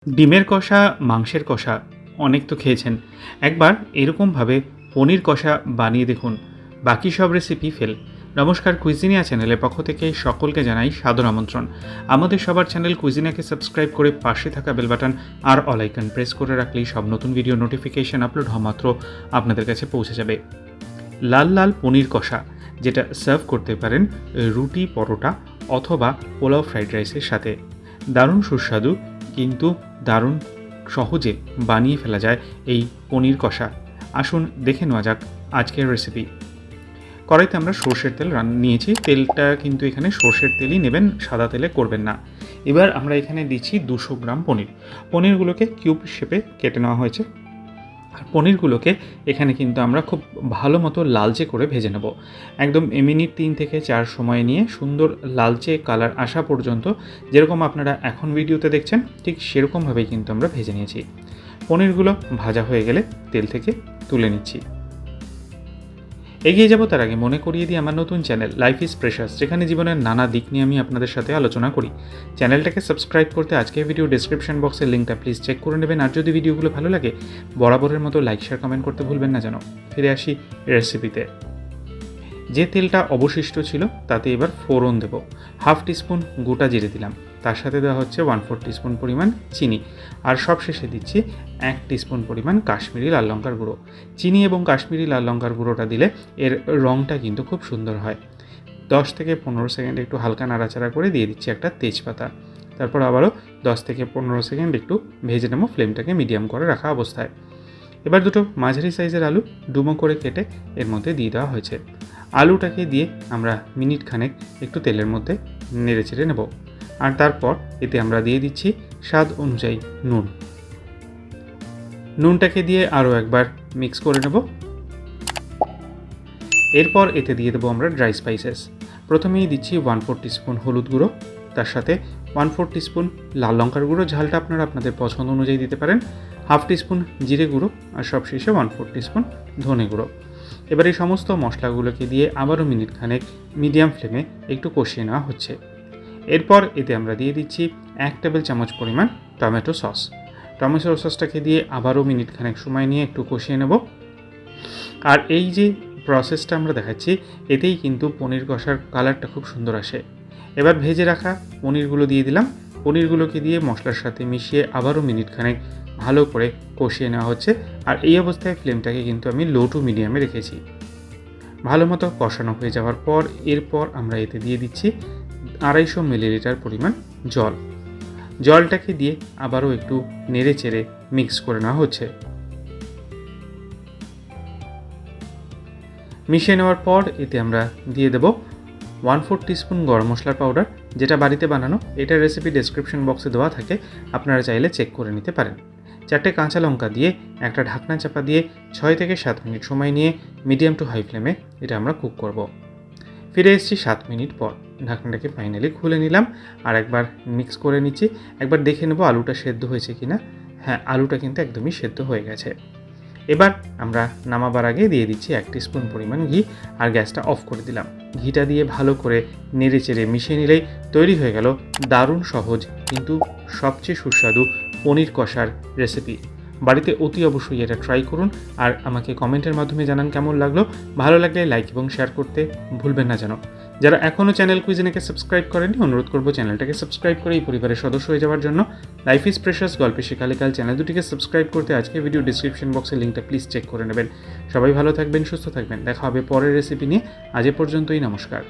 ডিমের কষা, মাংসের কষা অনেক তো খেয়েছেন। একবার এরকমভাবে পনির কষা বানিয়ে দেখুন, বাকি সব রেসিপি ফেল। নমস্কার, কুইজিনিয়া চ্যানেলের পক্ষ থেকে সকলকে জানাই সাদর আমন্ত্রণ। আমাদের সবার চ্যানেল কুইজিনিয়াকে সাবস্ক্রাইব করে পাশে থাকা বেল বাটন আর অল আইকন প্রেস করে রাখলেই সব নতুন ভিডিও নোটিফিকেশন আপলোড হওয়া মাত্র আপনাদের কাছে পৌঁছে যাবে। লাল লাল পনির কষা, যেটা সার্ভ করতে পারেন রুটি, পরোটা অথবা পোলাও ফ্রাইড রাইসের সাথে। দারুণ সুস্বাদু, কিন্তু দারুণ সহজে বানিয়ে ফেলা যায় এই পনির কষা। আসুন দেখে নেওয়া যাক আজকের রেসিপি। কড়াইতে আমরা সর্ষের তেল নিয়েছি। তেলটা কিন্তু এখানে সর্ষের তেলই নেবেন, সাদা তেলে করবেন না। এবার আমরা এখানে দিচ্ছি 200 গ্রাম পনির। পনিরগুলোকে কিউব শেপে কেটে নেওয়া হয়েছে। আর পনিরগুলোকে এখানে কিন্তু আমরা খুব ভালো মতো লালচে করে ভেজে নেব। একদম মিনিট 3 থেকে 4 সময় নিয়ে সুন্দর লালচে কালার আসা পর্যন্ত, যেরকম আপনারা এখন ভিডিওতে দেখছেন ঠিক সেরকমভাবেই কিন্তু আমরা ভেজে নিয়েছি। পনিরগুলো ভাজা হয়ে গেলে তেল থেকে তুলে নিচ্ছি। এগিয়ে যাব তার আগে মনে করিয়ে দিই আমার নতুন চ্যানেল লাইফ ইজ প্রেশাস, যেখানে জীবনের নানা দিক নিয়ে আমি আপনাদের সাথে আলোচনা করি। চ্যানেলটাকে সাবস্ক্রাইব করতে আজকের ভিডিও ডেসক্রিপশন বক্সের লিঙ্কটা প্লিজ চেক করে নেবেন। আর যদি ভিডিওগুলো ভালো লাগে বরাবরের মতো লাইক, শেয়ার, কমেন্ট করতে ভুলবেন না যেন। ফিরে আসি রেসিপিতে। যে তেলটা অবশিষ্ট ছিল তাতে এবার ফোড়ন দেব। 1/2 টিস্পুন গোটা জিরে দিলাম, তার সাথে দেওয়া হচ্ছে 1/4 টিস্পুন পরিমাণ চিনি, আর সবশেষে দিচ্ছি 1 টিস্পুন পরিমাণ কাশ্মীরি লাল লঙ্কার গুঁড়ো। চিনি এবং কাশ্মীরি লাল লঙ্কার গুঁড়োটা দিলে এর রঙটা কিন্তু খুব সুন্দর হয়। 10 থেকে 15 সেকেন্ড একটু হালকা নাড়াচাড়া করে দিয়ে দিচ্ছি একটা তেজপাতা। তারপর আবারও 10 থেকে 15 সেকেন্ড একটু ভেজে নেবো, ফ্লেমটাকে মিডিয়াম করে রাখা অবস্থায়। এবার দুটো মাঝারি সাইজের আলু ডুমো করে কেটে এর মধ্যে দিয়ে দেওয়া হয়েছে। আলুটাকে দিয়ে আমরা মিনিট খানেক একটু তেলের মধ্যে নেড়ে চেড়ে নেব। আর তারপর এতে আমরা দিয়ে দিচ্ছি স্বাদ অনুযায়ী নুন। নুনটাকে দিয়ে আরও একবার মিক্স করে নেব। এরপর এতে দিয়ে দেবো আমরা ড্রাই স্পাইসেস। প্রথমেই দিচ্ছি 1/4 টিস্পুন হলুদ গুঁড়ো, তার সাথে 1/4 টিস্পুন লাল লঙ্কার গুঁড়ো, ঝালটা আপনারা আপনাদের পছন্দ অনুযায়ী দিতে পারেন, 1/2 টিস্পুন জিরে গুঁড়ো, আর সবশেষে 1/4 টিস্পুন ধনে গুঁড়ো। এবার এই সমস্ত মশলাগুলোকে দিয়ে আবারও মিনিট খানেক মিডিয়াম ফ্লেমে একটু কষিয়ে নেওয়া হচ্ছে। এরপর এতে আমরা দিয়ে দিচ্ছি 1 টেবিল চামচ পরিমাণ টমেটো সস। টমেটো সসটাকে দিয়ে আবারও মিনিট খানেক সময় নিয়ে একটু কষিয়ে নেব। আর এই যে প্রসেসটা আমরা দেখাচ্ছি, এতেই কিন্তু পনির কষার কালারটা খুব সুন্দর আসে। এবার ভেজে রাখা পনিরগুলো দিয়ে দিলাম। পনিরগুলোকে দিয়ে মশলার সাথে মিশিয়ে আবারও মিনিট খানেক ভালো করে কষিয়ে নেওয়া হচ্ছে। আর এই অবস্থায় ফ্লেমটাকে কিন্তু আমি লো টু মিডিয়ামে রেখেছি। ভালো মতো কষানো হয়ে যাওয়ার পর এরপর আমরা এতে দিয়ে দিচ্ছি 250 মিলিলিটার পরিমাণ জল। জলটাকে দিয়ে আবারও একটু নেড়ে চেড়ে মিক্স করে নেওয়া হচ্ছে। মিশিয়ে নেওয়ার পর এতে আমরা দিয়ে দেব 1/4 টিস্পুন গরম মশলার পাউডার, যেটা বাড়িতে বানানো। এটার রেসিপি ডেসক্রিপশন বক্সে দেওয়া থাকে, আপনারা চাইলে চেক করে নিতে পারেন। 4টে কাঁচা লঙ্কা দিয়ে একটা ঢাকনা চাপা দিয়ে 6 থেকে 7 মিনিট সময় নিয়ে মিডিয়াম টু হাই ফ্লেমে এটা আমরা কুক করব। ফিরে এসেছি 7 মিনিট পর। ঢাকনাটাকে ফাইনালি খুলে নিলাম আর একবার মিক্স করে নিচ্ছি। একবার দেখে নেব আলুটা সেদ্ধ হয়েছে কিনা। হ্যাঁ, আলুটা কিন্তু একদমই সেদ্ধ হয়ে গেছে। এবার আমরা নামাবার আগে দিয়ে দিচ্ছি 1 টিস্পুন পরিমাণ ঘি, আর গ্যাসটা অফ করে দিলাম। ঘিটা দিয়ে ভালো করে নেড়ে চেড়ে মিশিয়ে নিলেই তৈরি হয়ে গেল দারুণ সহজ কিন্তু সবচেয়ে সুস্বাদু পনির কষার রেসিপি। বাড়িতে অতি অবশ্যই এটা ট্রাই করুন আর আমাকে কমেন্টের মাধ্যমে জানান কেমন লাগলো। ভালো লাগলে লাইক এবং শেয়ার করতে ভুলবেন না যেন। যারা এখনও চ্যানেল কুইজিনেকে সাবস্ক্রাইব করেননি, অনুরোধ করব চ্যানেলটাকে সাবস্ক্রাইব করে এই পরিবারের সদস্য হয়ে যাওয়ার জন্য। লাইফ ইজ প্রেশাস গল্পে শেখালেকাল চ্যানেল দুটিকে সাবস্ক্রাইব করতে আজকে ভিডিও ডিসক্রিপশন বক্সের লিঙ্কটা প্লিজ চেক করে নেবেন। সবাই ভালো থাকবেন, সুস্থ থাকবেন। দেখা হবে পরের রেসিপি নিয়ে। আজ এ পর্যন্তই, নমস্কার।